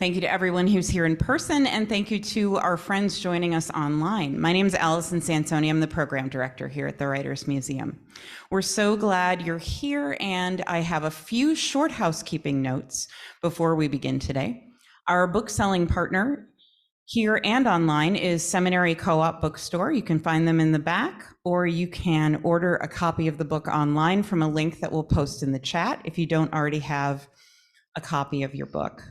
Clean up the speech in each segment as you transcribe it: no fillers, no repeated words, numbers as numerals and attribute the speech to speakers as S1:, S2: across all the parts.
S1: Thank you to everyone who's here in person, and thank you to our friends joining us online. My name is Allison Sansoni. I'm the program director here at the Writers Museum. We're so glad you're here, and I have a few short housekeeping notes before we begin today. Our book-selling partner here and online is Seminary Co-op Bookstore. You can find them in the back, or you can order a copy of the book online from a link that we'll post in the chat if you don't already have a copy of your book.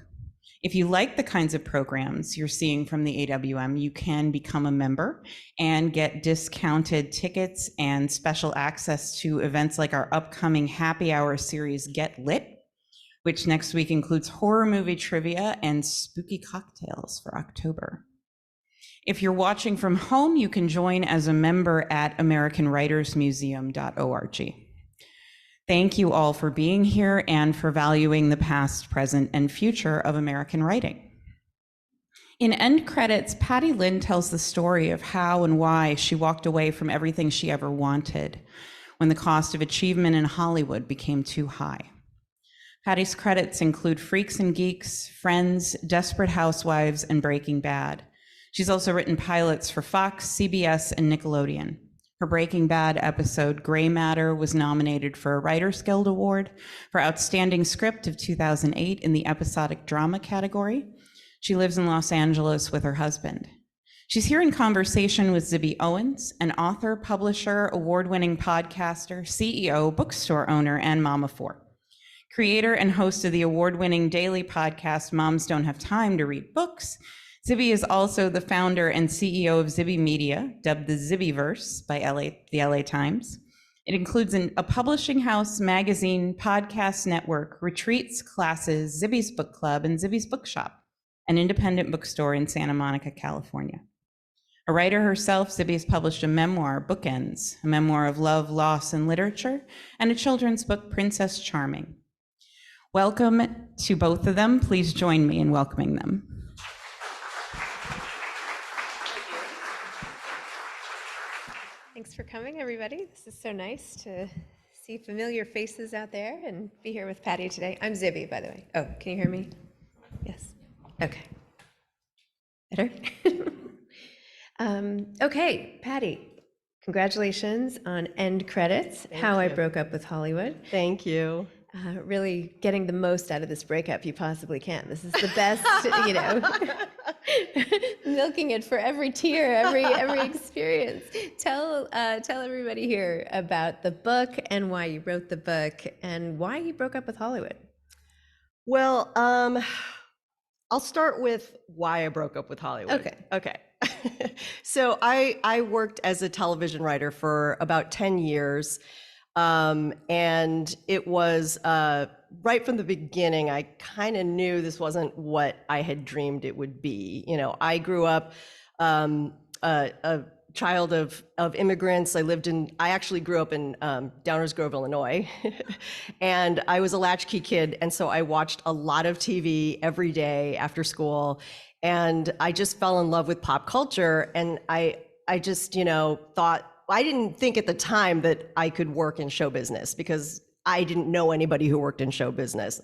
S1: If you like the kinds of programs you're seeing from the AWM, you can become a member and get discounted tickets and special access to events like our upcoming happy hour series, Get Lit, which next week includes horror movie trivia and spooky cocktails for October. If you're watching from home, you can join as a member at AmericanWritersMuseum.org. Thank you all for being here and for valuing the past, present, and future of American writing. In end credits, Patty Lin tells the story of how and why she walked away from everything she ever wanted when the cost of achievement in Hollywood became too high. Patty's credits include Freaks and Geeks, Friends, Desperate Housewives, and Breaking Bad. She's also written pilots for Fox, CBS, and Nickelodeon. Her Breaking Bad episode, Gray Matter, was nominated for a Writers Guild Award for Outstanding Script of 2008 in the episodic drama category. She lives in Los Angeles with her husband. She's here in conversation with Zibby Owens, an author, publisher, award-winning podcaster, CEO, bookstore owner, and mom of four. Creator and host of the award-winning daily podcast, Moms Don't Have Time to Read Books, Zibby is also the founder and CEO of Zibby Media, dubbed the Zibbyverse by the LA Times. It includes a publishing house, magazine, podcast network, retreats, classes, Zibby's Book Club, and Zibby's Bookshop, an independent bookstore in Santa Monica, California. A writer herself, Zibby has published a memoir, Bookends, a memoir of love, loss, and literature, and a children's book, Princess Charming. Welcome to both of them. Please join me in welcoming them.
S2: Thanks for coming, everybody. This is so nice to see familiar faces out there and be here with Patty today. I'm Zibby, by the way. Oh, can you hear me? Yes. Okay. Better? Okay, Patty, congratulations on End Credits, How I Broke Up with Hollywood.
S3: Thank you.
S2: Really getting the most out of this breakup you possibly can. This is the best, milking it for every tear, every experience. Tell everybody here about the book and why you wrote the book and why you broke up with Hollywood.
S3: Well, I'll start with why I broke up with Hollywood. Okay. So I worked as a television writer for about 10 years. And it was right from the beginning, I kind of knew this wasn't what I had dreamed it would be. You know, I grew up a child of immigrants. I actually grew up in Downers Grove, Illinois, and I was a latchkey kid. And so I watched a lot of TV every day after school, and I just fell in love with pop culture. And I just, thought, I didn't think at the time that I could work in show business because I didn't know anybody who worked in show business.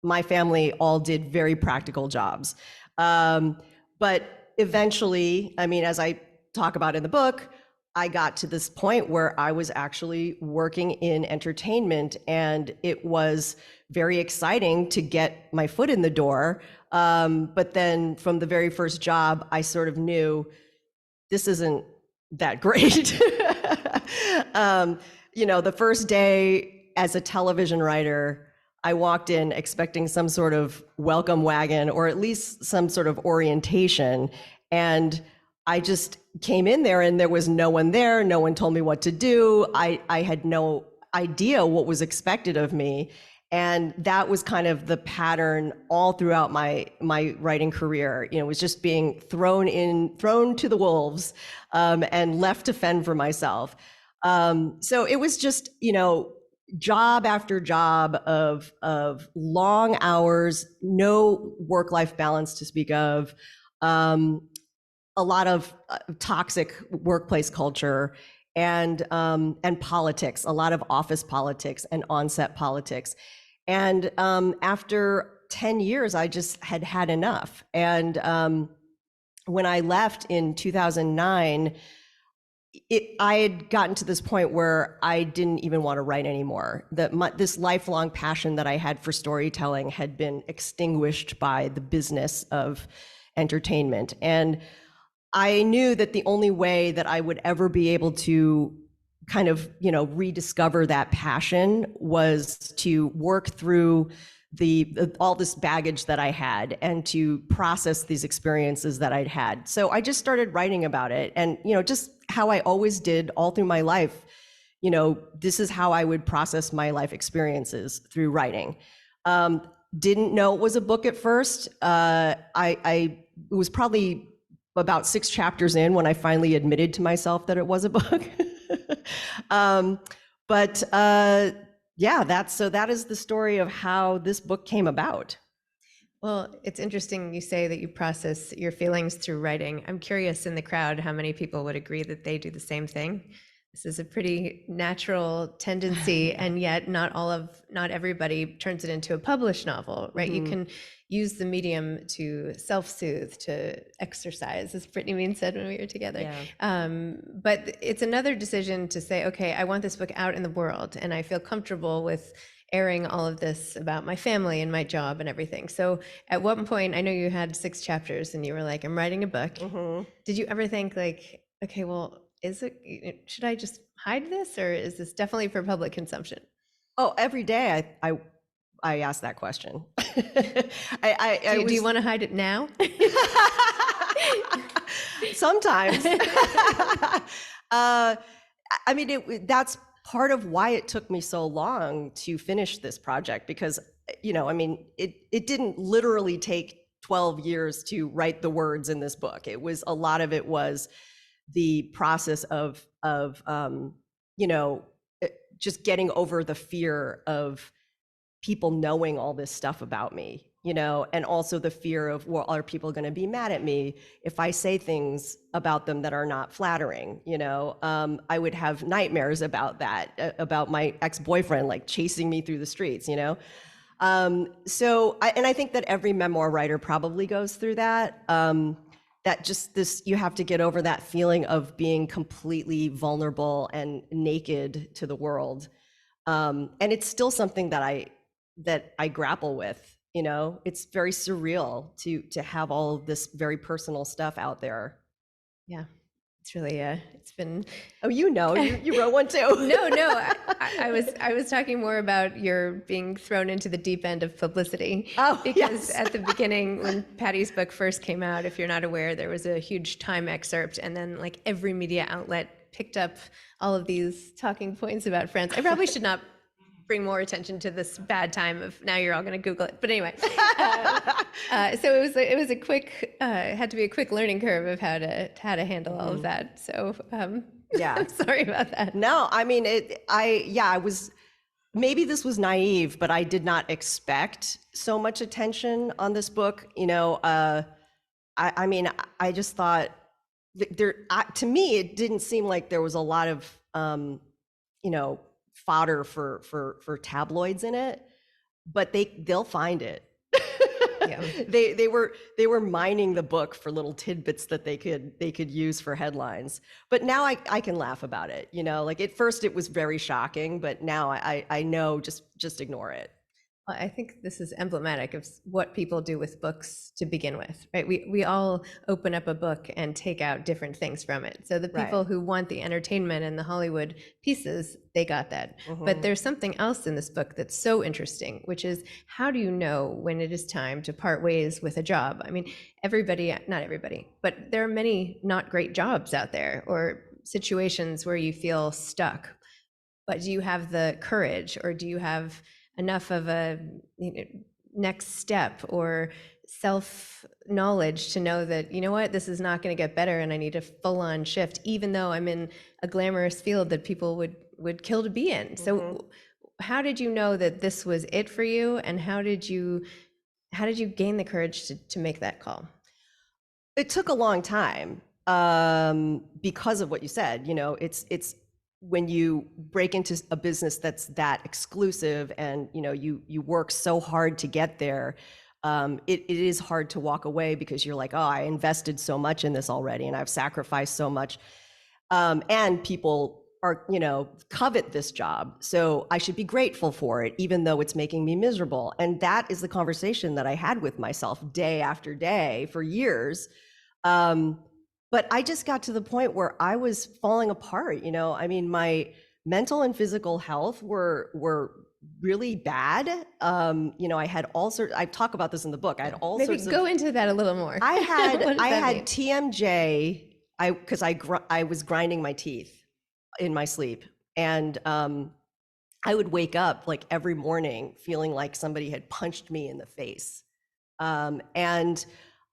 S3: My family all did very practical jobs. But eventually, as I talk about in the book, I got to this point where I was actually working in entertainment, and it was very exciting to get my foot in the door. But then from the very first job, I sort of knew this isn't that great. The first day as a television writer, I walked in expecting some sort of welcome wagon or at least some sort of orientation. And I just came in there and there was no one there. No one told me what to do. I had no idea what was expected of me. And that was kind of the pattern all throughout my writing career. It was just being thrown to the wolves, and left to fend for myself. So it was just, job after job of long hours, no work-life balance to speak of, a lot of toxic workplace culture, and politics, a lot of office politics and on-set politics. And after 10 years, I just had had enough. And when I left in 2009, I had gotten to this point where I didn't even want to write anymore. This lifelong passion that I had for storytelling had been extinguished by the business of entertainment. And I knew that the only way that I would ever be able to kind of, rediscover that passion was to work through all this baggage that I had and to process these experiences that I'd had. So I just started writing about it, and just how I always did all through my life. This is how I would process my life experiences, through writing. Didn't know it was a book at first. It was probably about 6 chapters in when I finally admitted to myself that it was a book. Yeah, that is the story of how this book came about.
S2: Well, it's interesting you say that you process your feelings through writing. I'm curious in the crowd how many people would agree that they do the same thing. This is a pretty natural tendency, and yet not everybody turns it into a published novel, right? You can use the medium to self-soothe, to exercise, as Brittany Mean said when we were together. Yeah. But it's another decision to say, okay, I want this book out in the world, and I feel comfortable with airing all of this about my family and my job and everything. So at one point, I know you had 6 chapters and you were like, I'm writing a book. Did you ever think like, okay, well, should I just hide this, or is this definitely for public consumption?
S3: Oh, every day I ask that question.
S2: Do you want to hide it now?
S3: Sometimes. That's part of why it took me so long to finish this project, because it didn't literally take 12 years to write the words in this book. A lot of it was the process of just getting over the fear of people knowing all this stuff about me, and also the fear of, well, are people going to be mad at me if I say things about them that are not flattering? I would have nightmares about that, about my ex-boyfriend like chasing me through the streets, I think that every memoir writer probably goes through that. You have to get over that feeling of being completely vulnerable and naked to the world. And it's still something that I grapple with. It's very surreal to have all of this very personal stuff out there.
S2: Yeah, it's really it's been.
S3: Oh, you wrote one too.
S2: No, I was talking more about your being thrown into the deep end of publicity.
S3: Oh,
S2: because
S3: yes.
S2: At the beginning, when Patty's book first came out, if you're not aware, there was a huge Time excerpt, and then like every media outlet picked up all of these talking points about France. I probably should not bring more attention to this bad time of now you're all going to Google it. But anyway, so it was a quick, had to be a quick learning curve of how to handle all of that. So yeah, I'm sorry about that.
S3: No, I was, maybe this was naive, but I did not expect so much attention on this book. I just thought to me, it didn't seem like there was a lot of, fodder for tabloids in it, but they'll find it. Yeah. They were mining the book for little tidbits that they could use for headlines. But now I can laugh about it. Like at first it was very shocking, but now I know just ignore it.
S2: Well, I think this is emblematic of what people do with books to begin with, right? We all open up a book and take out different things from it. So the people who want the entertainment and the Hollywood pieces, they got that. But there's something else in this book that's so interesting, which is how do you know when it is time to part ways with a job? I mean, not everybody, but there are many not great jobs out there, or situations where you feel stuck. But do you have the courage, or do you have enough of a next step or self-knowledge to know that, this is not going to get better and I need a full-on shift, even though I'm in a glamorous field that people would kill to be in. So how did you know that this was it for you, and how did you gain the courage to make that call?
S3: It took a long time, because of what you said. It's when you break into a business that's that exclusive and you work so hard to get there, it is hard to walk away because you're like, oh, I invested so much in this already and I've sacrificed so much. And people are, covet this job. So I should be grateful for it, even though it's making me miserable. And that is the conversation that I had with myself day after day for years. But I just got to the point where I was falling apart. I mean, my mental and physical health were really bad. I had all sorts. I talk about this in the book. I had all sorts.
S2: Maybe go into that a little more.
S3: I had
S2: mean?
S3: TMJ. Because I was grinding my teeth in my sleep, and I would wake up like every morning feeling like somebody had punched me in the face, and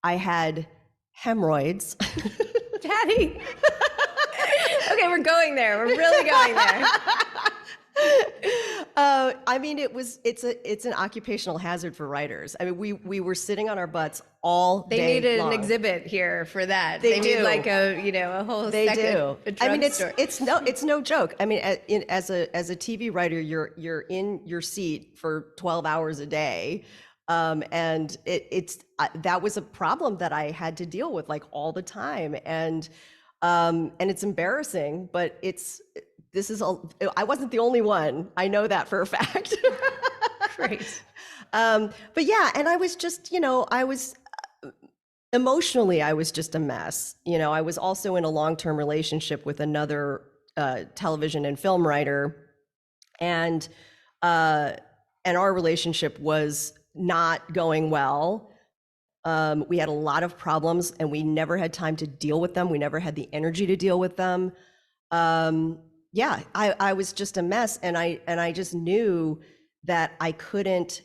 S3: I had hemorrhoids.
S2: Patty. Okay, we're going there. We're really going there.
S3: I mean, it's an occupational hazard for writers. I mean, we were sitting on our butts all day long.
S2: They needed an exhibit here for that. They need like a whole.
S3: They do. I mean,
S2: store.
S3: it's no joke. I mean, as a TV writer, you're in your seat for 12 hours a day, and that was a problem that I had to deal with like all the time, and it's embarrassing, but I wasn't the only one. I know that for a fact.
S2: Great.
S3: But yeah, and I was just, emotionally, I was just a mess. I was also in a long-term relationship with another television and film writer, and our relationship was not going well. We had a lot of problems, and we never had time to deal with them. We never had the energy to deal with them. Yeah, I was just a mess, and I just knew that I couldn't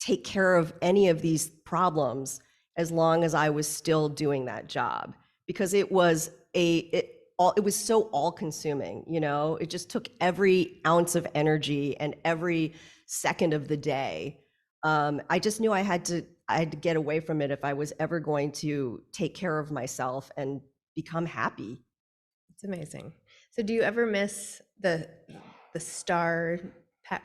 S3: take care of any of these problems as long as I was still doing that job, because it was so all-consuming. It just took every ounce of energy and every second of the day. I just knew I had to get away from it if I was ever going to take care of myself and become happy.
S2: It's amazing. So do you ever miss the star,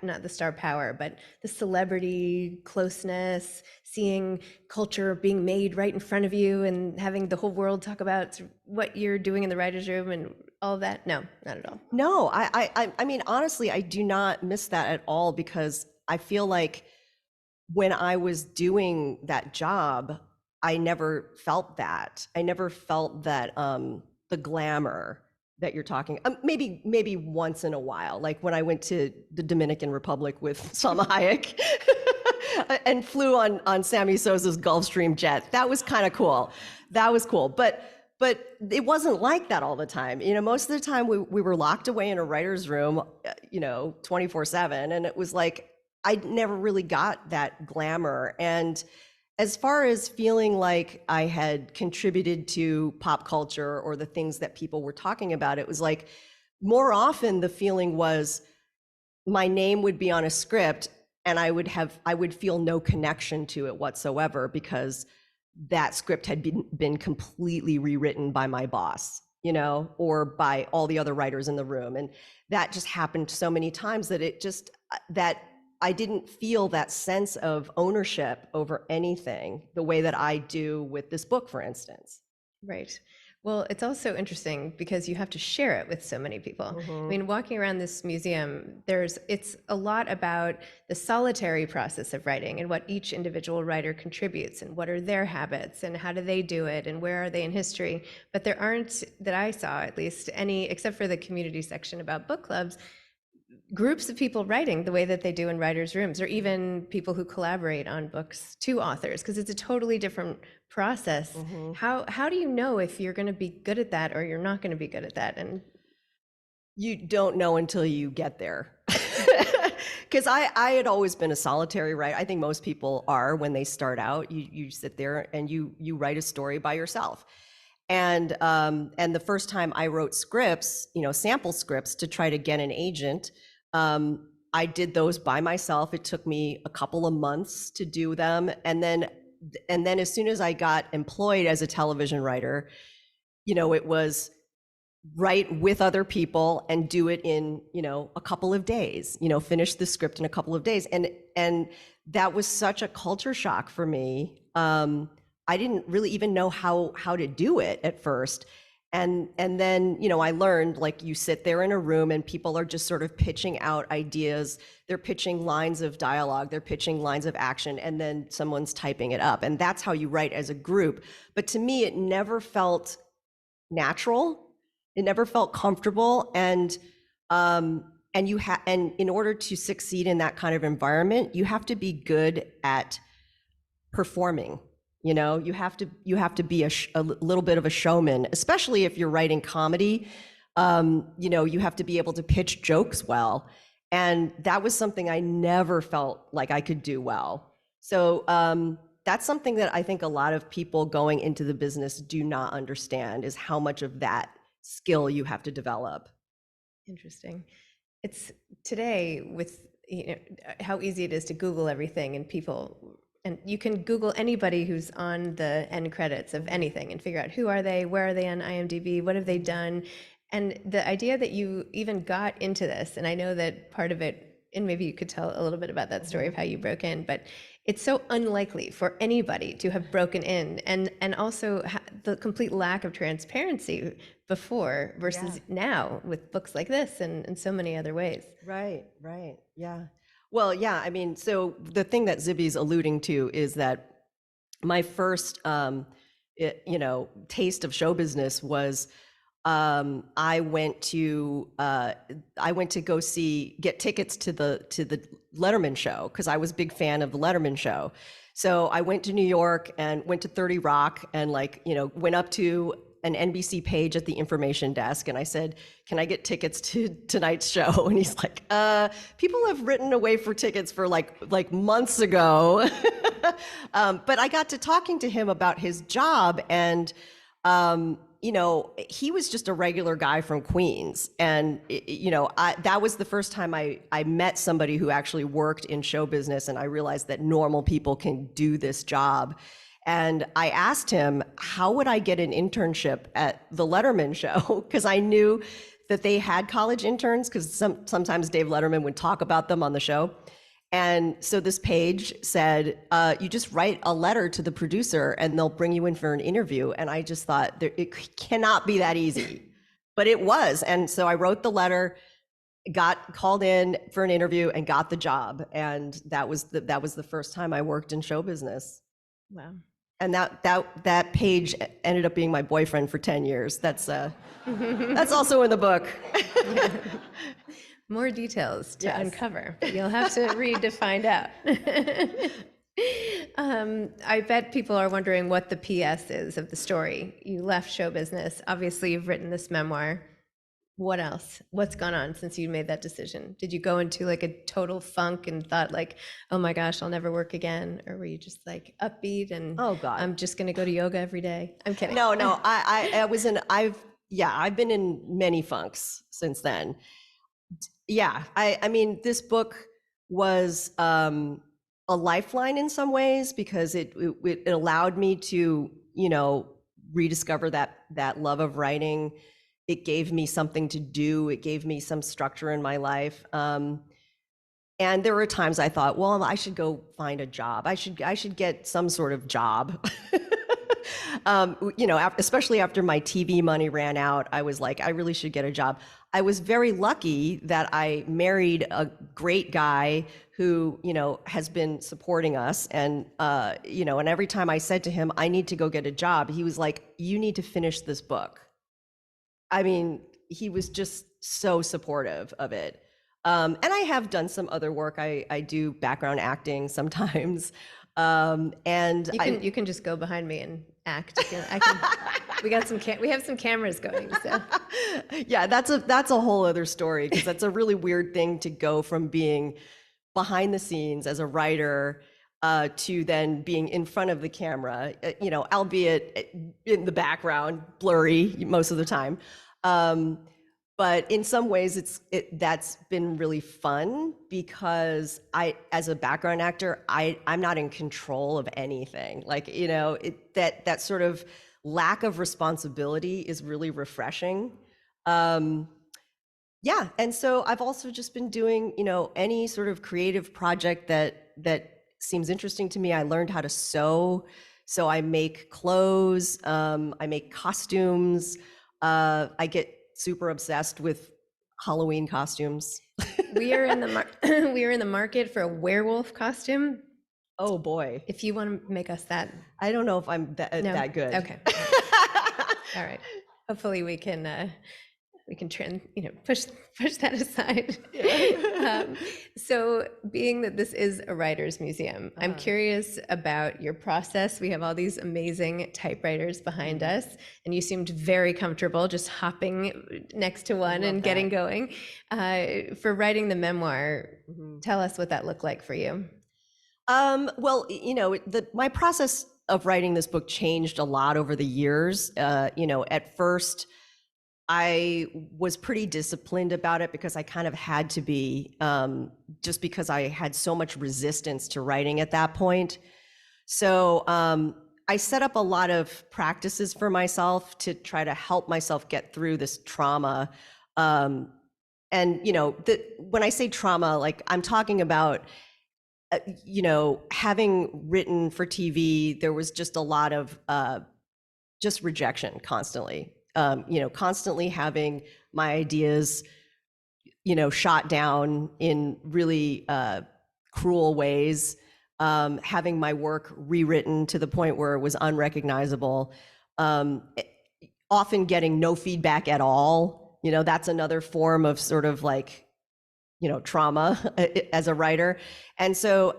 S2: not the star power, but the celebrity closeness, seeing culture being made right in front of you and having the whole world talk about what you're doing in the writer's room and all of that? No, not at all.
S3: No, I mean, honestly, I do not miss that at all, because I feel like when I was doing that job, I never felt that. I never felt that the glamour that you're talking, maybe once in a while, like when I went to the Dominican Republic with Salma Hayek and flew on Sammy Sosa's Gulfstream jet. That was kind of cool. That was cool. But it wasn't like that all the time. Most of the time we were locked away in a writer's room, 24/7. And it was like, I never really got that glamour. And as far as feeling like I had contributed to pop culture or the things that people were talking about, it was like, more often the feeling was my name would be on a script and I would feel no connection to it whatsoever, because that script had been completely rewritten by my boss, or by all the other writers in the room. And that just happened so many times that I didn't feel that sense of ownership over anything the way that I do with this book, for instance.
S2: Right. Well, it's also interesting because you have to share it with so many people. Mm-hmm. I mean, walking around this museum, it's a lot about the solitary process of writing and what each individual writer contributes and what are their habits and how do they do it and where are they in history. But there aren't, that I saw at least, any, except for the community section about book clubs, groups of people writing the way that they do in writers' rooms, or even people who collaborate on books to authors, because it's a totally different process. Mm-hmm. How do you know if you're going to be good at that or you're not going to be good at that? And
S3: you don't know until you get there. Because I had always been a solitary writer. I think most people are when they start out. You sit there and you write a story by yourself. And the first time I wrote scripts, sample scripts to try to get an agent, I did those by myself. It took me a couple of months to do them. And then as soon as I got employed as a television writer, it was write with other people and do it in, a couple of days, finish the script in a couple of days. And that was such a culture shock for me. I didn't really even know how to do it at first. And then, I learned, like, you sit there in a room and people are just sort of pitching out ideas. They're pitching lines of dialogue, they're pitching lines of action, and then someone's typing it up. And that's how you write as a group. But to me, it never felt natural. It never felt comfortable. And in order to succeed in that kind of environment, you have to be good at performing. You have to be a little bit of a showman, especially if you're writing comedy. You have to be able to pitch jokes well. And that was something I never felt like I could do well. So that's something that I think a lot of people going into the business do not understand, is how much of that skill you have to develop.
S2: Interesting. It's today with how easy it is to Google everything, and you can Google anybody who's on the end credits of anything and figure out who are they, where are they on IMDb, what have they done. And the idea that you even got into this, and I know that part of it, and maybe you could tell a little bit about that story of how you broke in, but it's so unlikely for anybody to have broken in, and also the complete lack of transparency before versus now with books like this and so many other ways.
S3: Right, yeah. Well, yeah, I mean, so the thing that Zibby's alluding to is that my first, taste of show business was I went to go get tickets to the Letterman show, because I was a big fan of the Letterman show. So I went to New York and went to 30 Rock and went up to an NBC page at the information desk, and I said, "Can I get tickets to tonight's show?" And he's like, "People have written away for tickets for like months ago." But I got to talking to him about his job, and he was just a regular guy from Queens. And, that was the first time I met somebody who actually worked in show business, and I realized that normal people can do this job. And I asked him, how would I get an internship at the Letterman show? Because I knew that they had college interns, because sometimes Dave Letterman would talk about them on the show. And so this page said, you just write a letter to the producer and they'll bring you in for an interview. And I just thought, it cannot be that easy. But it was. And so I wrote the letter, got called in for an interview, and got the job. And that was the first time I worked in show business.
S2: Wow.
S3: And that page ended up being my boyfriend for 10 years. That's also in the book.
S2: More details to uncover. You'll have to read to find out. I bet people are wondering what the PS is of the story. You left show business. Obviously, you've written this memoir. What else? What's gone on since you made that decision? Did you go into like a total funk and thought like, oh my gosh, I'll never work again? Or were you just like upbeat and, oh God, I'm just going to go to yoga every day? I'm kidding.
S3: No, I've been in many funks since then. Yeah, I mean, this book was a lifeline in some ways, because it allowed me to, rediscover that love of writing. It gave me something to do. It gave me some structure in my life. And there were times I thought, well, I should go find a job. I should get some sort of job. Especially after my TV money ran out, I was like, I really should get a job. I was very lucky that I married a great guy who, has been supporting us. And, and every time I said to him, I need to go get a job, he was like, you need to finish this book. I mean, he was just so supportive of it. And I have done some other work. I do background acting sometimes. And
S2: you can just go behind me and act. We have some cameras going. So
S3: yeah, that's a whole other story, because that's a really weird thing to go from being behind the scenes as a writer to then being in front of the camera, albeit in the background, blurry most of the time. But in some ways that's been really fun, because as a background actor, I'm not in control of anything. Like, that sort of lack of responsibility is really refreshing. Yeah, and so I've also just been doing, any sort of creative project that seems interesting to me. I learned how to sew, so I make clothes, I make costumes. I get super obsessed with Halloween costumes.
S2: We are in the we are in the market for a werewolf costume.
S3: Oh boy,
S2: If you want to make us that.
S3: I don't know if I'm
S2: No?
S3: that good.
S2: Okay. All right. Hopefully we can push that aside. So being that this is a writer's museum, I'm curious about your process. We have all these amazing typewriters behind us, and you seemed very comfortable just hopping next to one and getting going. For writing the memoir, tell us what that looked like for you.
S3: Well, my process of writing this book changed a lot over the years. At first, I was pretty disciplined about it because I kind of had to be, just because I had so much resistance to writing at that point. So I set up a lot of practices for myself to try to help myself get through this trauma. And, when I say trauma, like I'm talking about, having written for TV, there was just a lot of just rejection constantly. Constantly having my ideas, shot down in really cruel ways, having my work rewritten to the point where it was unrecognizable, often getting no feedback at all. That's another form of sort of like, trauma as a writer. And so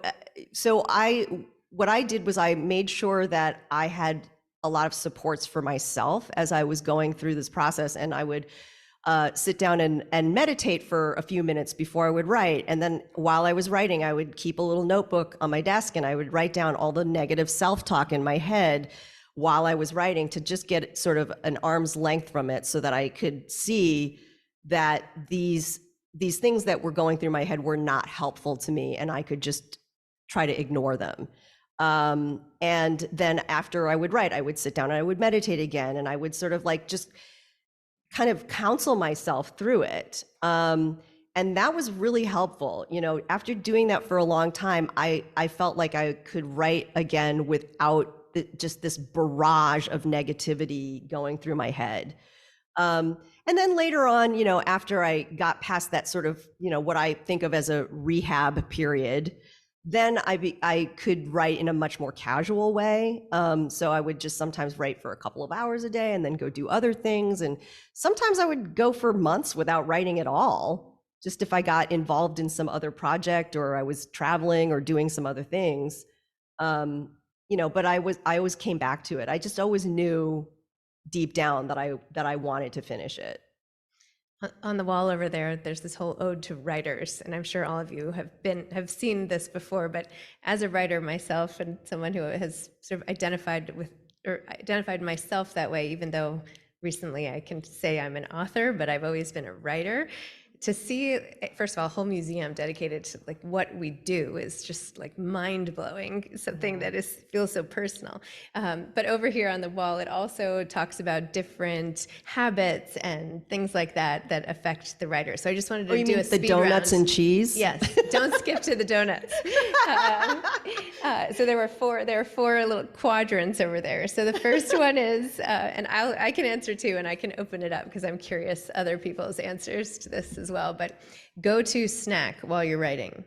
S3: what I did was I made sure that I had a lot of supports for myself as I was going through this process. And I would sit down and meditate for a few minutes before I would write. And then while I was writing, I would keep a little notebook on my desk and I would write down all the negative self-talk in my head while I was writing to just get sort of an arm's length from it so that I could see that these things that were going through my head were not helpful to me and I could just try to ignore them. And then after I would write, I would sit down and I would meditate again and I would sort of like just kind of counsel myself through it. And that was really helpful. After doing that for a long time, I felt like I could write again without just this barrage of negativity going through my head. And then later on, after I got past that sort of, what I think of as a rehab period, then I could write in a much more casual way. So I would just sometimes write for a couple of hours a day and then go do other things. And sometimes I would go for months without writing at all, just if I got involved in some other project or I was traveling or doing some other things. But I always came back to it. I just always knew deep down that I wanted to finish it.
S2: On the wall over there, there's this whole ode to writers, and I'm sure all of you have seen this before. But as a writer myself, and someone who has sort of identified myself that way, even though recently I can say I'm an author, but I've always been a writer. To see, first of all, a whole museum dedicated to like what we do is just like mind-blowing, something that feels so personal. But over here on the wall, it also talks about different habits and things like that affect the writer. So I just wanted to do a speed
S3: the donuts
S2: round.
S3: And cheese?
S2: Yes, don't skip to the donuts. So there were four little quadrants over there. So the first one is, and I can answer too, and I can open it up because I'm curious other people's answers to this as well, but go-to snack while you're writing.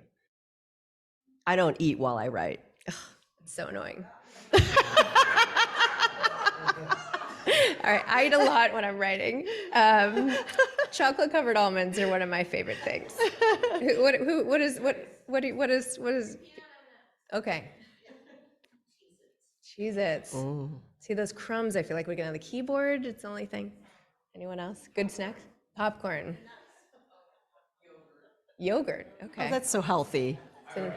S3: I don't eat while I write.
S2: Ugh, it's so annoying. All right, I eat a lot when I'm writing. Chocolate covered almonds are one of my favorite things. What is? Okay. Cheez-Its. See those crumbs? I feel like we get on the keyboard. It's the only thing. Anyone else? Good snacks? Popcorn. Yogurt. Okay.
S3: Oh, that's so healthy.
S2: Okay.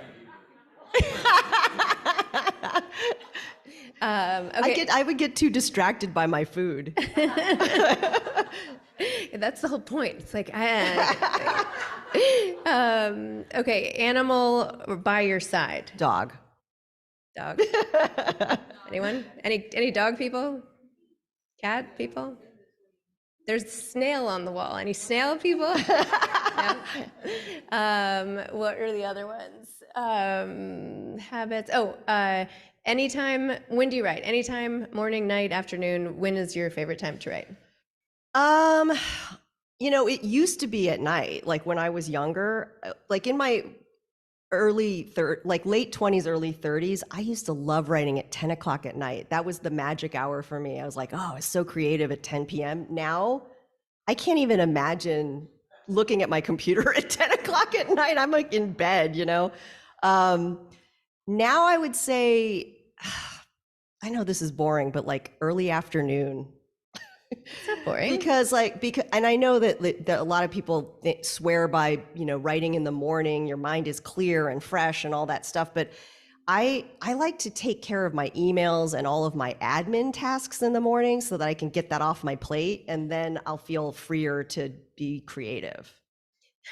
S3: I would get too distracted by my food.
S2: That's the whole point. It's like, okay, animal by your side.
S3: Dog.
S2: Anyone? Any dog people? Cat people? there's a snail on the wall. Any snail people? No? What are the other ones? Habits. Anytime, when do you write? Anytime, morning, night, afternoon, when is your favorite time to write?
S3: It used to be at night, like when I was younger, like in my late 20s, early 30s, I used to love writing at 10 o'clock at night. That was the magic hour for me. I was like, oh, it's so creative at 10 p.m. Now, I can't even imagine looking at my computer at 10 o'clock at night. I'm like in bed, Now I would say, I know this is boring, but like early afternoon.
S2: It's not boring.
S3: Because and I know that a lot of people swear by, writing in the morning, your mind is clear and fresh and all that stuff. But I like to take care of my emails and all of my admin tasks in the morning so that I can get that off my plate, and then I'll feel freer to be creative.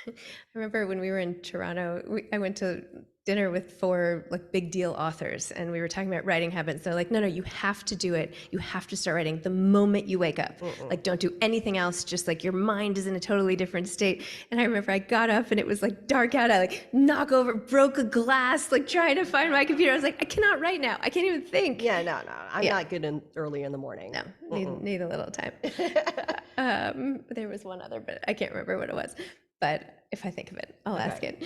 S2: I remember when we were in Toronto, I went to dinner with 4 like big deal authors, and we were talking about writing habits. They're like, no, you have to do it. You have to start writing the moment you wake up. Like, don't do anything else. Just like your mind is in a totally different state. And I remember I got up and it was like dark out. I like broke a glass, like trying to find my computer. I was like, I cannot write now. I can't even think.
S3: Yeah, no. I'm not good early in the morning.
S2: No, need a little time. There was one other, but I can't remember what it was. But if I think of it, I'll ask it.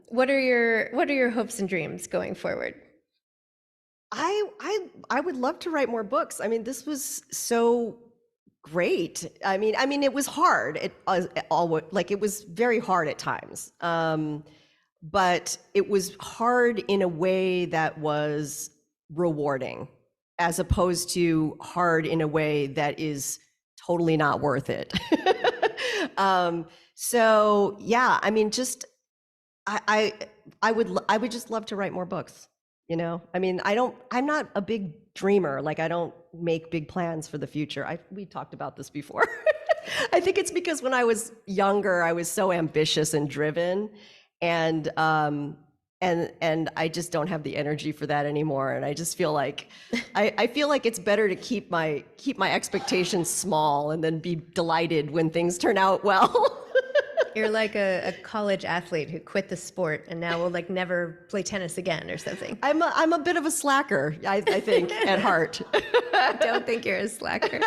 S2: What are your hopes and dreams going forward?
S3: I would love to write more books. I mean, this was so great. I mean, it was hard. It was very hard at times. But it was hard in a way that was rewarding, as opposed to hard in a way that is totally not worth it. So yeah, I mean, just I would just love to write more books. I mean, I'm not a big dreamer. Like, I don't make big plans for the future. We talked about this before. I think it's because when I was younger, I was so ambitious and driven, and I just don't have the energy for that anymore. And I just feel like I feel like it's better to keep my expectations small and then be delighted when things turn out well.
S2: You're like a college athlete who quit the sport and now will like never play tennis again or something.
S3: I'm a bit of a slacker, I think, at heart.
S2: I don't think you're a slacker.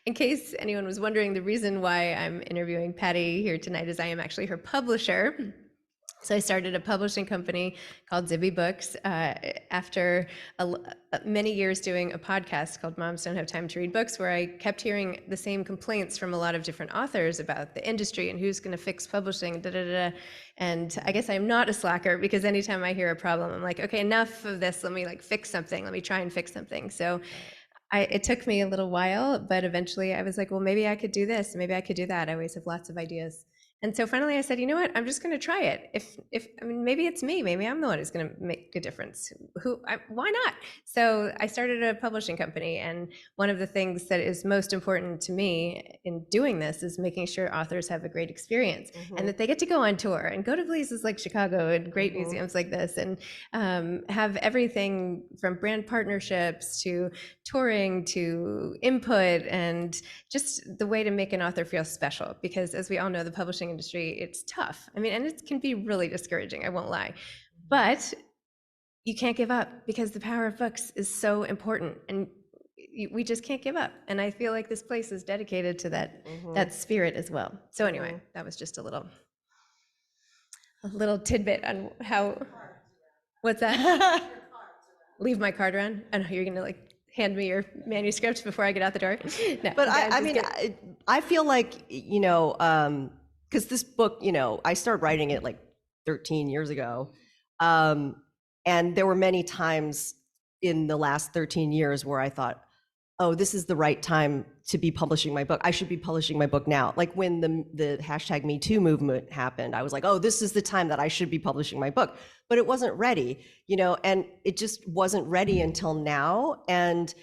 S2: In case anyone was wondering, the reason why I'm interviewing Patty here tonight is I am actually her publisher. So I started a publishing company called Zibby Books after many years doing a podcast called Moms Don't Have Time to Read Books, where I kept hearing the same complaints from a lot of different authors about the industry and who's going to fix publishing, And I guess I'm not a slacker, because anytime I hear a problem, I'm like, okay, enough of this. Let me fix something. Let me try and fix something. So it took me a little while, but eventually I was like, well, maybe I could do this. Maybe I could do that. I always have lots of ideas. And so finally I said, you know what, I'm just going to try it. I mean, maybe it's me, maybe I'm the one who's going to make a difference. Why not? So I started a publishing company. And one of the things that is most important to me in doing this is making sure authors have a great experience, and that they get to go on tour and go to places like Chicago and great museums like this, and have everything from brand partnerships to touring to input, and just the way to make an author feel special. Because as we all know, the publishing industry, it's tough. I mean, and it can be really discouraging, I won't lie. But you can't give up, because the power of books is so important, and we just can't give up. And I feel like this place is dedicated to that spirit as well. So anyway, that was just a little tidbit on how. What's that? Leave my card around? I know you're gonna hand me your manuscript before I get out the door. No,
S3: but I feel like, because this book, I started writing it 13 years ago. And there were many times in the last 13 years where I thought, oh, this is the right time to be publishing my book. I should be publishing my book now. Like when the hashtag Me Too movement happened, I was like, oh, this is the time that I should be publishing my book. But it wasn't ready, and it just wasn't ready until now. And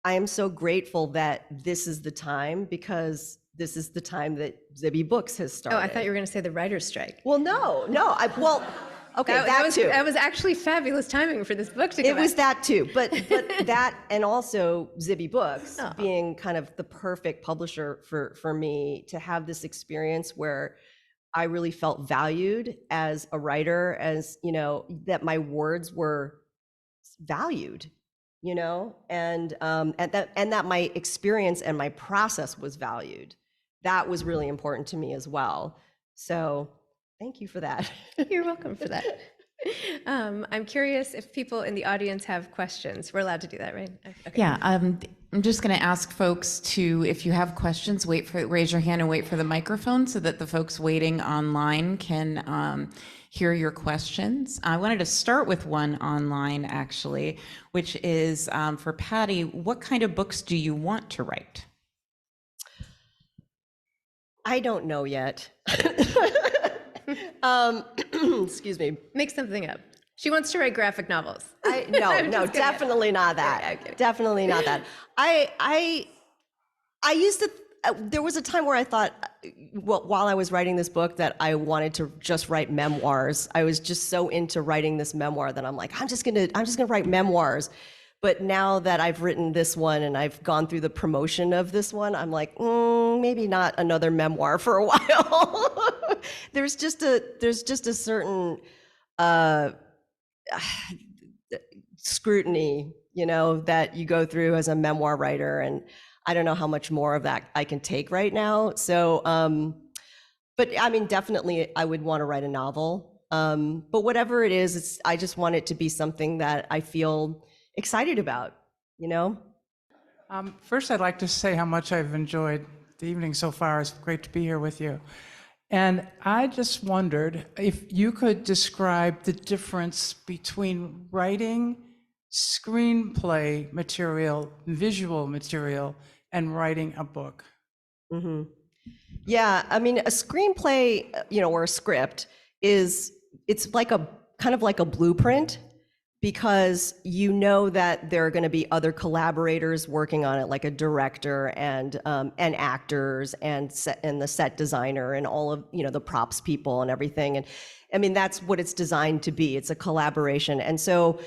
S3: I am so grateful that this is the time, because this is the time that Zibby Books has started.
S2: Oh, I thought you were going to say the writer's strike.
S3: Well, no. Okay,
S2: that was actually fabulous timing for this book to come
S3: It was
S2: out.
S3: that too, but that, and also Zibby Books being kind of the perfect publisher for me to have this experience where I really felt valued as a writer, as, you know, that my words were valued, you know, and that my experience and my process was valued. That was really important to me as well. So thank you for that.
S2: You're welcome for that. I'm curious if people in the audience have questions. We're allowed to do that, right? Okay.
S1: Yeah, I'm just going to ask folks to, if you have questions, raise your hand and wait for the microphone so that the folks waiting online can hear your questions. I wanted to start with one online, actually, which is for Patty. What kind of books do you want to write?
S3: I don't know yet. Excuse me.
S2: Make something up. She wants to write graphic novels.
S3: No, definitely not that. Definitely not that. I used to, there was a time where I thought, well, while I was writing this book, that I wanted to just write memoirs. I was just so into writing this memoir that I'm like, I'm just gonna write memoirs. But now that I've written this one and I've gone through the promotion of this one, I'm like, maybe not another memoir for a while. There's just a certain scrutiny, you know, that you go through as a memoir writer, and I don't know how much more of that I can take right now. So, but I mean, definitely, I would want to write a novel. But whatever it is, I just want it to be something that I feel excited about, you know?
S4: First, I'd like to say how much I've enjoyed the evening so far. It's great to be here with you. And I just wondered if you could describe the difference between writing screenplay material, visual material, and writing a book.
S3: Mm-hmm. Yeah, I mean, a screenplay, you know, or a script it's like kind of like a blueprint, because you know that there are going to be other collaborators working on it, like a director and actors and the set designer and all of, you know, the props people and everything. And I mean, that's what it's designed to be. It's a collaboration. And so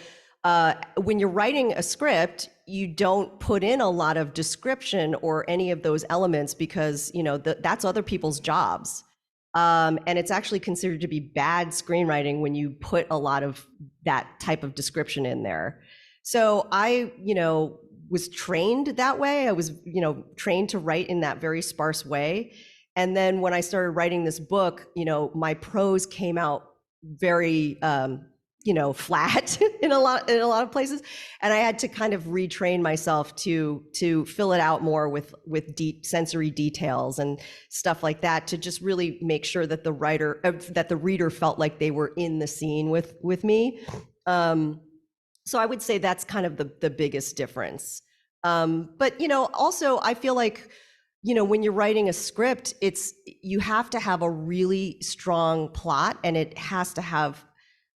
S3: when you're writing a script, you don't put in a lot of description or any of those elements, because, you know, that's other people's jobs. And it's actually considered to be bad screenwriting when you put a lot of that type of description in there. So I, you know, was trained that way. I was, you know, trained to write in that very sparse way. And then when I started writing this book, you know, my prose came out very, you know, flat in a lot of places, and I had to kind of retrain myself to fill it out more with deep sensory details and stuff like that, to just really make sure that the reader felt like they were in the scene with me. So I would say that's kind of the biggest difference. But, you know, also I feel like, you know, when you're writing a script, you have to have a really strong plot, and it has to have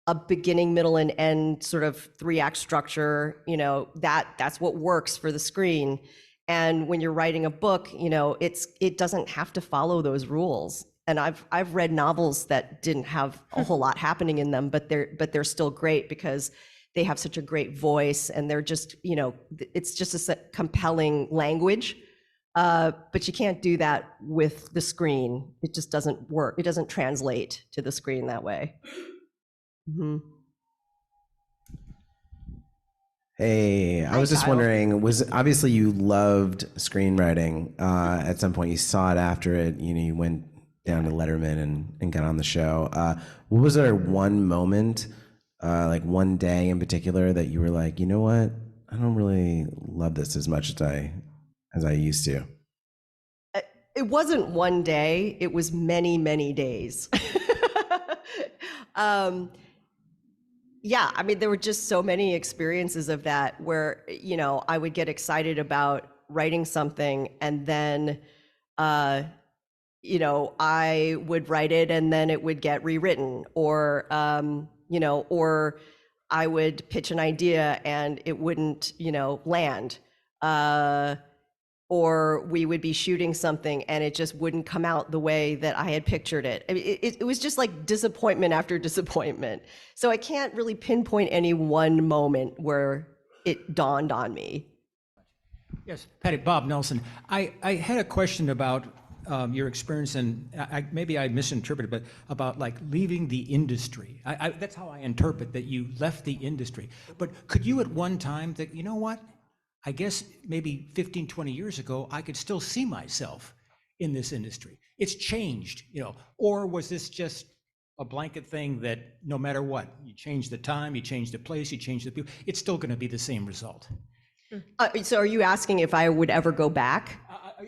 S3: a beginning, middle, and end sort of 3-act structure. You know, that's what works for the screen. And when you're writing a book, you know, it doesn't have to follow those rules. And I've read novels that didn't have a whole lot happening in them, but they're still great because they have such a great voice, and they're just, you know, it's just a compelling language. But you can't do that with the screen. It just doesn't work. It doesn't translate to the screen that way. Mm-hmm.
S5: Hey, I was just wondering, was obviously you loved screenwriting. At some point you sought after it, you know, you went down to Letterman and got on the show. Was there one moment, like one day in particular, that you were like, you know what, I don't really love this as much as I used to?
S3: It wasn't one day, it was many, many days. Yeah, I mean, there were just so many experiences of that where, you know, I would get excited about writing something, and then, you know, I would write it and then it would get rewritten, or, you know, or I would pitch an idea and it wouldn't, you know, land. or we would be shooting something and it just wouldn't come out the way that I had pictured it. I mean, it was just like disappointment after disappointment. So I can't really pinpoint any one moment where it dawned on me.
S6: Yes, Patty, Bob Nelson. I had a question about your experience, and maybe I misinterpreted, but about like leaving the industry. That's how I interpret that you left the industry. But could you at one time think, you know what? I guess maybe 15, 20 years ago, I could still see myself in this industry. It's changed, or was this just a blanket thing that no matter what, you change the time, you change the place, you change the people, it's still going to be the same result?
S3: So are you asking if I would ever go back?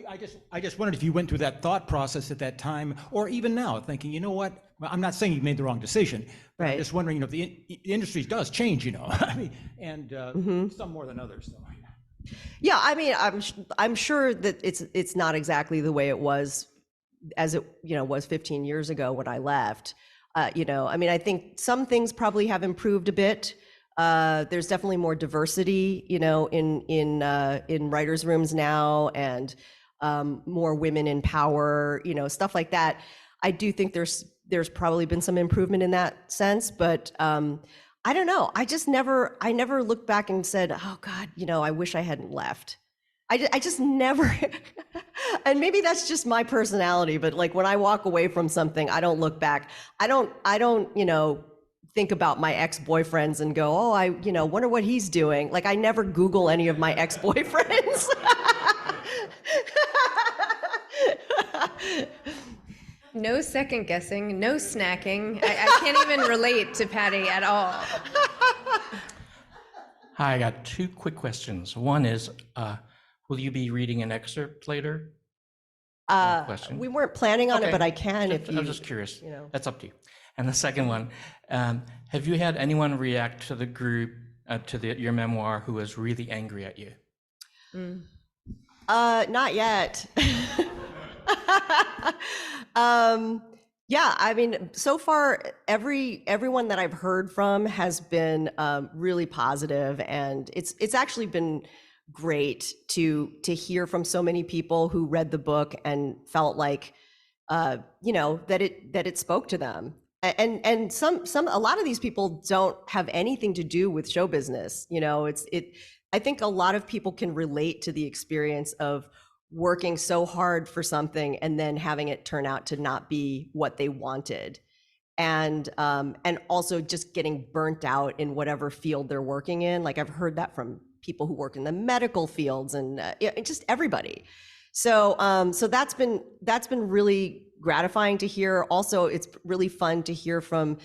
S6: I just wondered if you went through that thought process at that time, or even now, thinking, you know what? Well, I'm not saying you made the wrong decision. But I'm just wondering, the industry does change, I mean, and some more than others. So.
S3: Yeah, I mean, I'm sure that it's not exactly the way it was as it was 15 years ago when I left. I mean, I think some things probably have improved a bit. There's definitely more diversity, in writers' rooms now, and more women in power, stuff like that. I do think there's probably been some improvement in that sense, but I don't know. I never looked back and said, oh God, I wish I hadn't left. I just never, and maybe that's just my personality, but like when I walk away from something, I don't look back. I don't, think about my ex-boyfriends and go, oh, I wonder what he's doing. Like I never Google any of my ex-boyfriends.
S2: No second guessing, no snacking. I can't even relate to Patty at all.
S7: Hi, I got two quick questions. One is, will you be reading an excerpt later? Question.
S3: We weren't planning on it, but I can if you.
S7: I'm just curious. That's up to you. And the second one, have you had anyone react to the group, your memoir, who was really angry at you?
S3: Not yet. Yeah, I mean, so far, everyone that I've heard from has been really positive, and it's actually been great to hear from so many people who read the book and felt like that it spoke to them. And a lot of these people don't have anything to do with show business. I think a lot of people can relate to the experience of working so hard for something and then having it turn out to not be what they wanted. And also just getting burnt out in whatever field they're working in. Like I've heard that from people who work in the medical fields and just everybody. So that's been really gratifying to hear. Also, it's really fun to hear from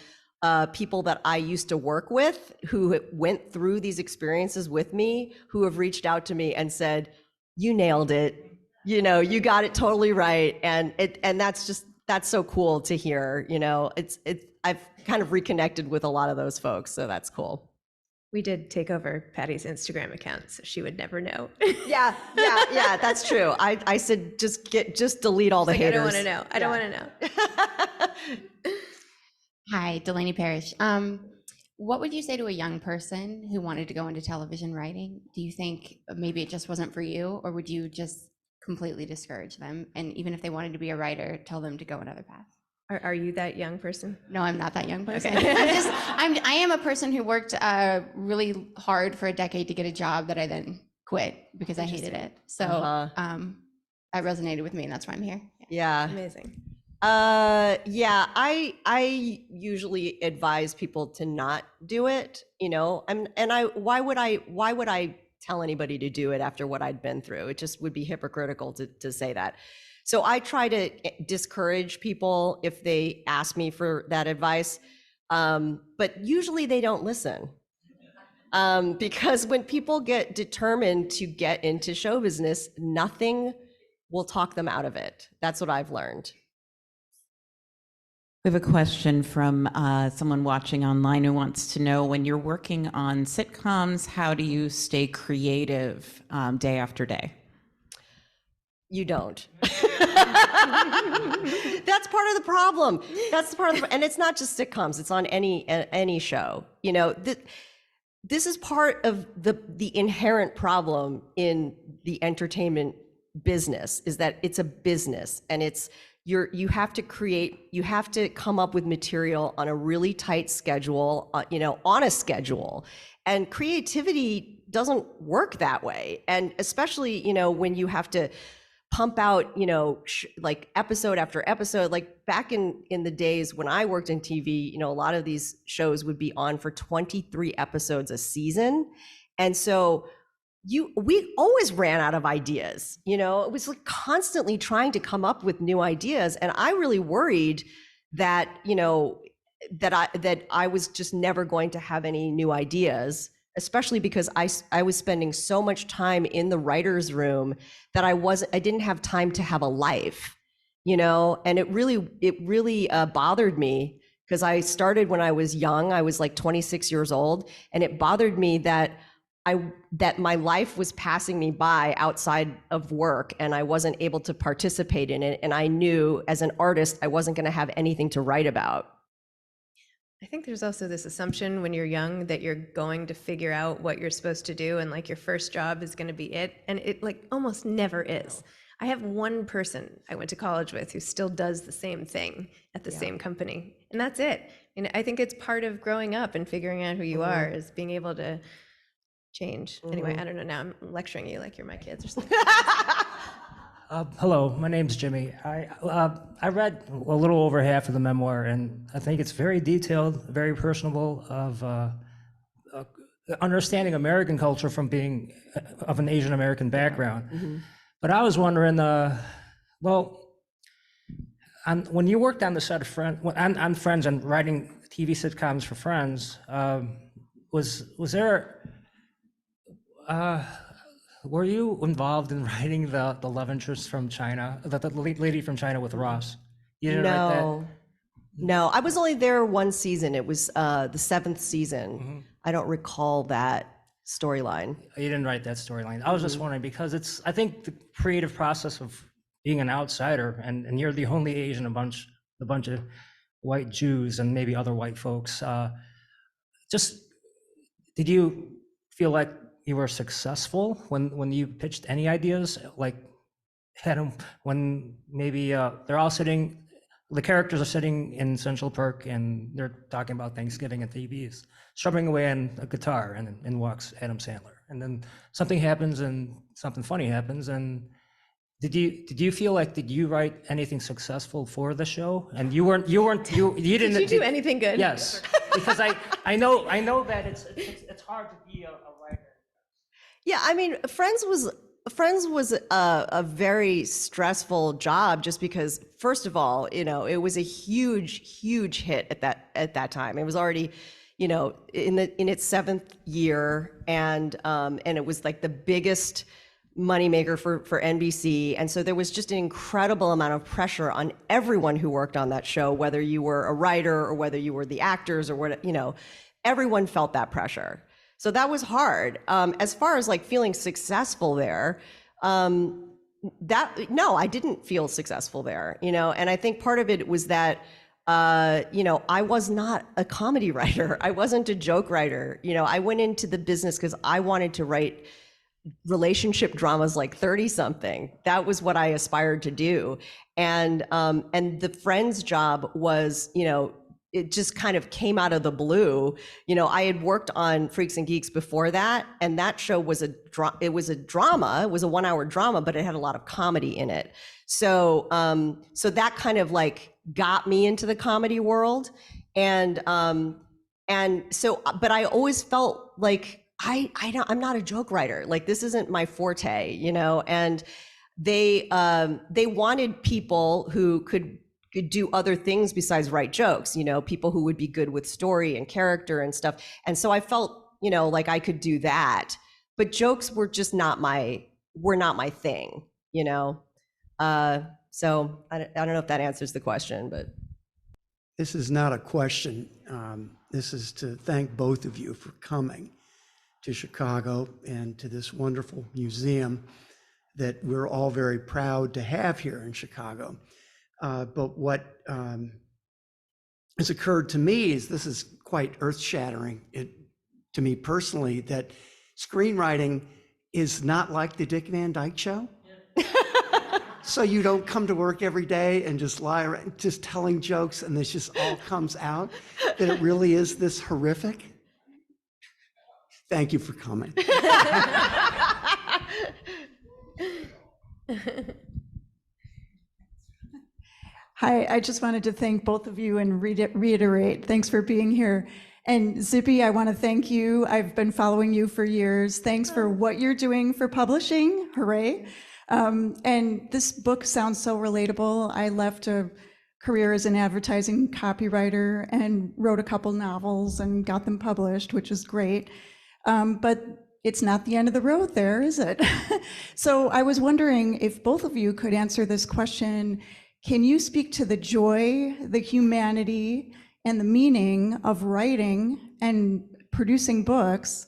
S3: people that I used to work with who went through these experiences with me, who have reached out to me and said, "You nailed it. You got it totally right." And that's so cool to hear. I've kind of reconnected with a lot of those folks, so that's cool.
S2: We did take over Patty's Instagram account, so she would never know.
S3: Yeah, that's true. I said just delete all the haters.
S2: I don't want to know.
S8: Hi, Delaney Parrish. What would you say to a young person who wanted to go into television writing? Do you think maybe it just wasn't for you, or would you just completely discourage them? And even if they wanted to be a writer, tell them to go another path.
S2: Are you that young person?
S8: No, I'm not that young person.
S2: Okay.
S8: I am a person who worked really hard for a decade to get a job that I then quit because I hated it. So that resonated with me, and that's why I'm here.
S3: Yeah.
S2: Amazing.
S3: Yeah, I usually advise people to not do it, why would I tell anybody to do it after what I'd been through? It just would be hypocritical to say that. So I try to discourage people if they ask me for that advice. But usually they don't listen. Because when people get determined to get into show business, nothing will talk them out of it. That's what I've learned.
S1: We have a question from someone watching online who wants to know, when you're working on sitcoms, how do you stay creative day after day?
S3: You don't. That's part of the problem. And it's not just sitcoms. It's on any show. This is part of the inherent problem in the entertainment business, is that it's a business, and you have to come up with material on a really tight schedule, on a schedule. And creativity doesn't work that way. And especially, when you have to pump out, like episode after episode, like back in the days when I worked in TV, a lot of these shows would be on for 23 episodes a season. And so we always ran out of ideas. It was like constantly trying to come up with new ideas. And I really worried that, that I was just never going to have any new ideas, especially because I was spending so much time in the writer's room that I didn't have time to have a life, and it really bothered me, because I started when I was young. I was like 26 years old, and it bothered me that my life was passing me by outside of work, and I wasn't able to participate in it. And I knew as an artist, I wasn't going to have anything to write about.
S2: I think there's also this assumption when you're young that you're going to figure out what you're supposed to do, and like your first job is going to be it. And it like almost never is. I have one person I went to college with who still does the same thing at the same company, and that's it. And I think it's part of growing up and figuring out who you are, is being able to change. Anyway, I don't know, now I'm lecturing you like you're my kids or something.
S9: Hello, my name's Jimmy. I read a little over half of the memoir, and I think it's very detailed, very personable, of understanding American culture from being of an Asian American background. But I was wondering, when you worked on the set of on Friends and writing TV sitcoms for Friends, was there? Were you involved in writing the love interest from China, the lady from China with Ross? You didn't write that?
S3: No, I was only there one season. It was the 7th season. I don't recall that storyline.
S9: You didn't write that storyline. I was just wondering, because I think the creative process of being an outsider, and you're the only Asian, a bunch of white Jews and maybe other white folks. Did you feel like you were successful when you pitched any ideas, like when maybe they're all sitting, the characters are sitting in Central Park and they're talking about Thanksgiving and TVs, strumming away on a guitar, and in walks Adam Sandler, and then something happens and something funny happens. And did you feel like, did you write anything successful for the show? And you didn't.
S2: Did you do anything good?
S9: Yes, because I know that it's hard to be a writer.
S3: Yeah, I mean, Friends was a very stressful job, just because, first of all, it was a huge hit at that time. It was already, in its 7th year, and it was like the biggest moneymaker for NBC. And so there was just an incredible amount of pressure on everyone who worked on that show, whether you were a writer or whether you were the actors or what, everyone felt that pressure. So that was hard. As far as like feeling successful there, no, I didn't feel successful there, and I think part of it was that, I was not a comedy writer. I wasn't a joke writer. I went into the business because I wanted to write relationship dramas like 30 something. That was what I aspired to do. And the Friends job was, it just kind of came out of the blue. I had worked on Freaks and Geeks before that, and that show was a drama. It was a 1-hour drama, but it had a lot of comedy in it. So that kind of like got me into the comedy world. And so, but I always felt like I'm not a joke writer. Like, this isn't my forte, and they wanted people who could do other things besides write jokes, people who would be good with story and character and stuff. And so I felt, like I could do that, but jokes were just not my thing, so I don't know if that answers the question, but.
S10: This is not a question. This is to thank both of you for coming to Chicago and to this wonderful museum that we're all very proud to have here in Chicago. But what has occurred to me is, this is quite earth-shattering to me personally, that screenwriting is not like the Dick Van Dyke Show. So you don't come to work every day and just lie around, just telling jokes, and this just all comes out, that it really is this horrific? Thank you for coming.
S11: Hi, I just wanted to thank both of you and reiterate, thanks for being here. And Zippy, I want to thank you. I've been following you for years. Thanks for what you're doing for publishing. Hooray. And this book sounds so relatable. I left a career as an advertising copywriter and wrote a couple novels and got them published, which is great. But it's not the end of the road there, is it? So I was wondering if both of you could answer this question. Can you speak to the joy, the humanity, and the meaning of writing and producing books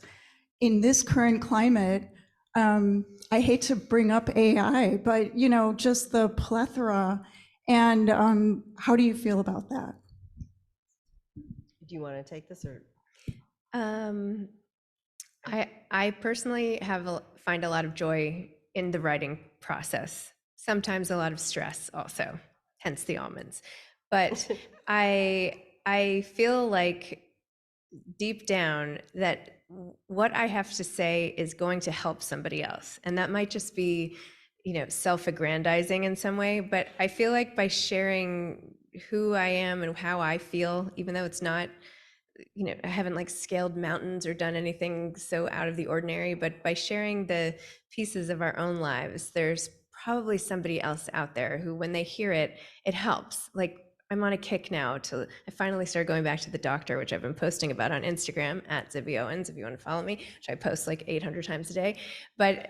S11: in this current climate? I hate to bring up AI, but just the plethora. And how do you feel about that?
S3: Do you want to take this or?
S2: I personally find a lot of joy in the writing process. Sometimes a lot of stress also, hence the almonds. But I feel like deep down that what I have to say is going to help somebody else. And that might just be, self-aggrandizing in some way, but I feel like by sharing who I am and how I feel, even though it's not, I haven't scaled mountains or done anything so out of the ordinary, but by sharing the pieces of our own lives, there's probably somebody else out there who, when they hear it, it helps. I'm on a kick now I finally started going back to the doctor, which I've been posting about on Instagram at Zibby Owens, if you want to follow me, which I post 800 times a day. But,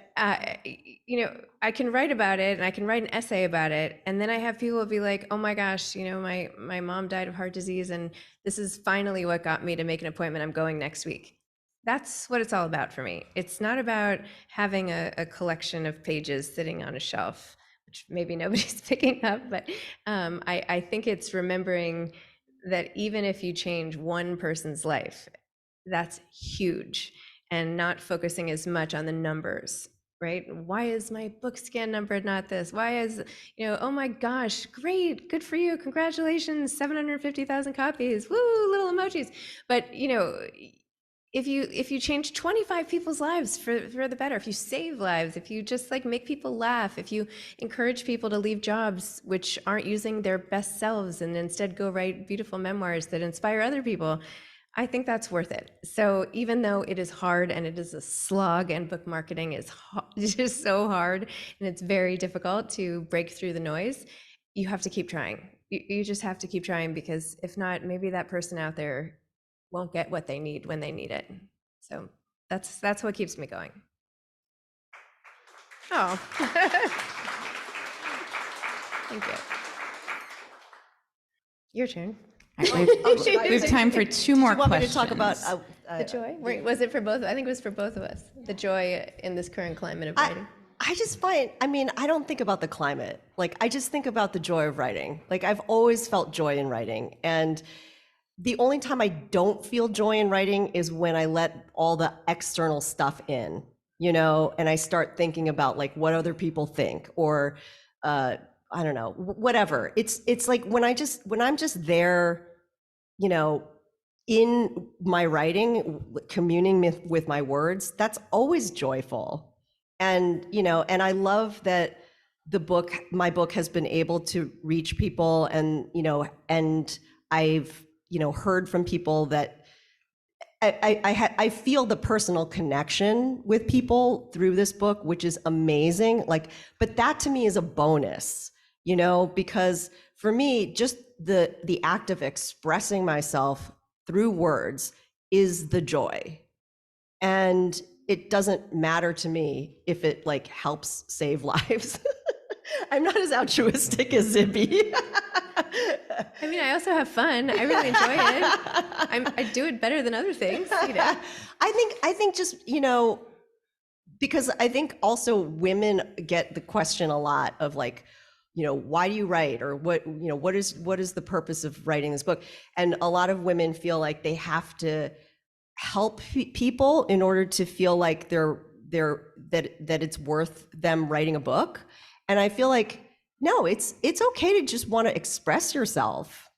S2: I can write about it and I can write an essay about it. And then I have people be like, oh my gosh, my mom died of heart disease and this is finally what got me to make an appointment. I'm going next week. That's what it's all about for me. It's not about having a collection of pages sitting on a shelf, which maybe nobody's picking up, but I think it's remembering that even if you change one person's life, that's huge, and not focusing as much on the numbers, right? Why is my book scan number not this? Why is, oh my gosh, great, good for you, congratulations, 750,000 copies, woo, little emojis. But, if you change 25 people's lives for the better, if you save lives, if you just make people laugh, if you encourage people to leave jobs which aren't using their best selves and instead go write beautiful memoirs that inspire other people, I think that's worth it. So even though it is hard and it is a slog, and book marketing is just so hard and it's very difficult to break through the noise, you have to keep trying. You just have to keep trying, because if not, maybe that person out there won't get what they need when they need it. So that's what keeps me going. Oh, thank you. Your turn.
S1: We have time for two more
S3: Do you want
S1: questions.
S3: me to talk about
S2: The joy? Wait, was it for both? I think it was for both of us. The joy in this current climate of writing.
S3: I just find, I don't think about the climate. I just think about the joy of writing. I've always felt joy in writing. And the only time I don't feel joy in writing is when I let all the external stuff in, and I start thinking about what other people think, or I don't know, whatever. It's when I'm just there, in my writing, communing with my words, that's always joyful. And, and I love that my book has been able to reach people, and, and I've, heard from people that I feel the personal connection with people through this book, which is amazing. But that to me is a bonus, because for me, just the act of expressing myself through words is the joy. And it doesn't matter to me if it helps save lives. I'm not as altruistic as Zippy.
S2: I also have fun. I really enjoy it. I do it better than other things.
S3: I think just, because I think also women get the question a lot of why do you write, or what is the purpose of writing this book? And a lot of women feel like they have to help people in order to feel like that it's worth them writing a book. And I feel like, no, it's okay to just want to express yourself.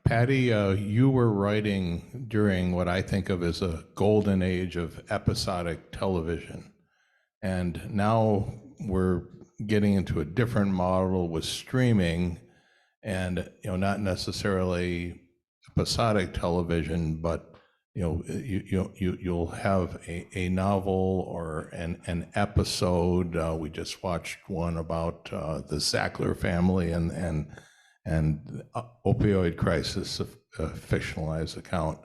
S12: Patty, you were writing during what I think of as a golden age of episodic television. And now we're getting into a different model with streaming, and not necessarily episodic television, but you'll have a novel or an episode. We just watched one about the Sackler family and opioid crisis, a fictionalized account.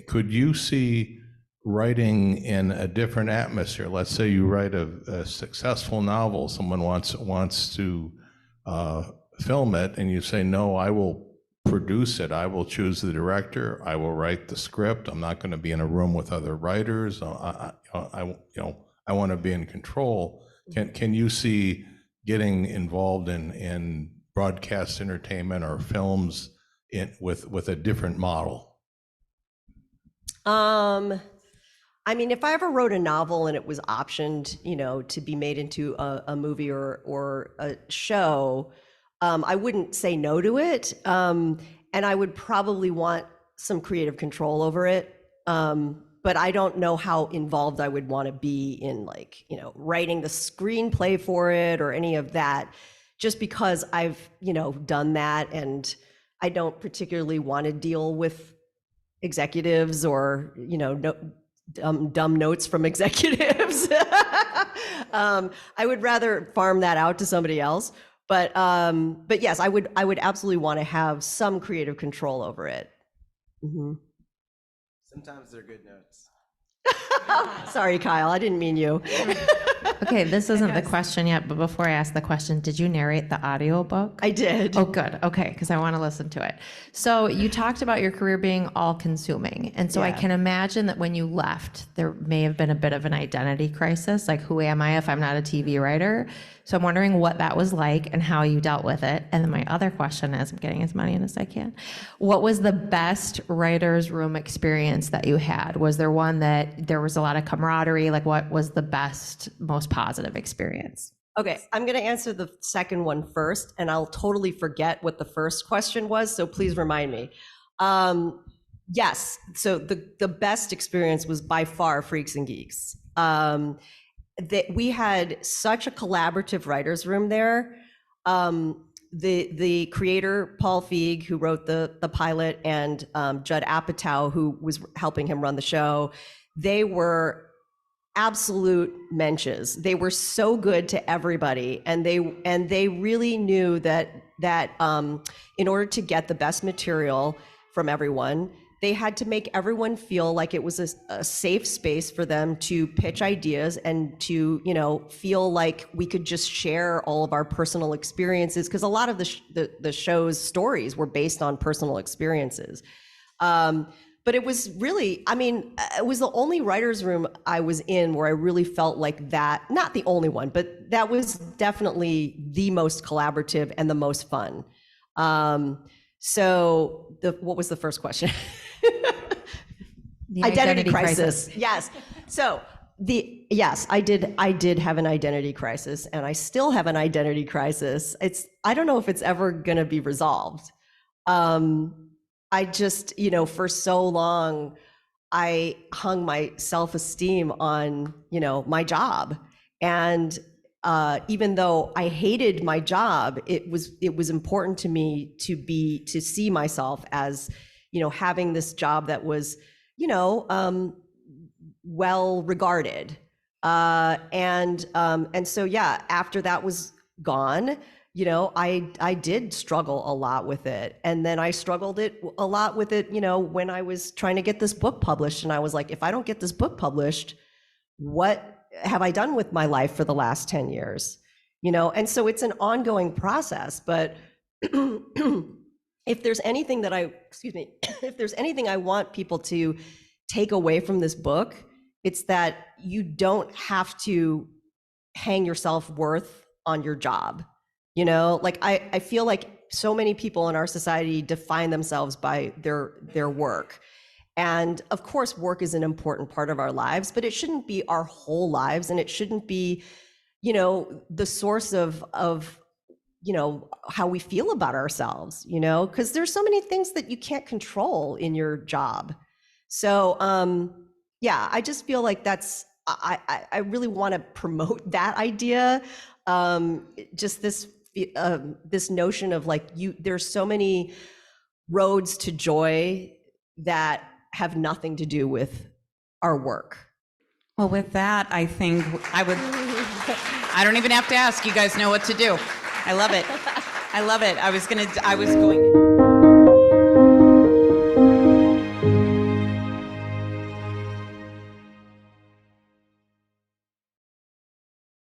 S12: Could you see writing in a different atmosphere? Let's say you write a successful novel, someone wants to film it, and you say, no, I will produce it. I will choose the director. I will write the script. I'm not going to be in a room with other writers. I want to be in control. Can you see getting involved in broadcast entertainment or films with a different model?
S3: I mean, if I ever wrote a novel and it was optioned, to be made into a movie or a show, I wouldn't say no to it. And I would probably want some creative control over it. But I don't know how involved I would want to be in writing the screenplay for it or any of that, just because I've, done that, and I don't particularly want to deal with executives or, dumb notes from executives. I would rather farm that out to somebody else. But yes, I would absolutely want to have some creative control over it. Mm-hmm.
S5: Sometimes they're good notes.
S3: Sorry, Kyle, I didn't mean you.
S13: Okay, this isn't the question yet, but before I ask the question, did you narrate the audiobook?
S3: I did.
S13: Oh, good. Okay, because I want to listen to it. So you talked about your career being all-consuming, and so I can imagine that when you left, there may have been a bit of an identity crisis, like, who am I if I'm not a TV writer? So I'm wondering what that was like and how you dealt with it. And then my other question is, I'm getting as many in as I can. What was the best writer's room experience that you had? Was there one that there was a lot of camaraderie? Like, what was the best, most positive experience?
S3: Okay, I'm going to answer the second one first, and I'll totally forget what the first question was, so please remind me. Yes, so the best experience was by far Freaks and Geeks. That we had such a collaborative writers' room there. The creator, Paul Feig, who wrote the pilot, and Judd Apatow, who was helping him run the show, they were absolute menches. They were so good to everybody, and they really knew that in order to get the best material from everyone, they had to make everyone feel like it was a safe space for them to pitch ideas and to, feel like we could just share all of our personal experiences, because a lot of the show's stories were based on personal experiences. But it was really, it was the only writer's room I was in where I really felt like that, not the only one, but that was definitely the most collaborative and the most fun. So what was the first question?
S13: The identity crisis.
S3: Yes. So yes, I did have an identity crisis, and I still have an identity crisis. I don't know if it's ever going to be resolved. I just, for so long, I hung my self-esteem on, my job. And even though I hated my job, it was important to me to see myself as, having this job that was, well regarded. And so, yeah, after that was gone, I did struggle a lot with it. And then I struggled a lot with it, when I was trying to get this book published. And I was like, if I don't get this book published, what have I done with my life for the last 10 years? And so it's an ongoing process. But if there's anything if there's anything I want people to take away from this book, it's that you don't have to hang your self-worth on your job. I feel like so many people in our society define themselves by their work. And of course, work is an important part of our lives, but it shouldn't be our whole lives, and it shouldn't be, you know, the source of you know, how we feel about ourselves, you know, because there's so many things that you can't control in your job. So, yeah, I just feel like I really want to promote that idea. Just this notion of like, there's so many roads to joy that have nothing to do with our work.
S1: Well, with that, I think I don't even have to ask. You guys know what to do. I love it. I love it. I was going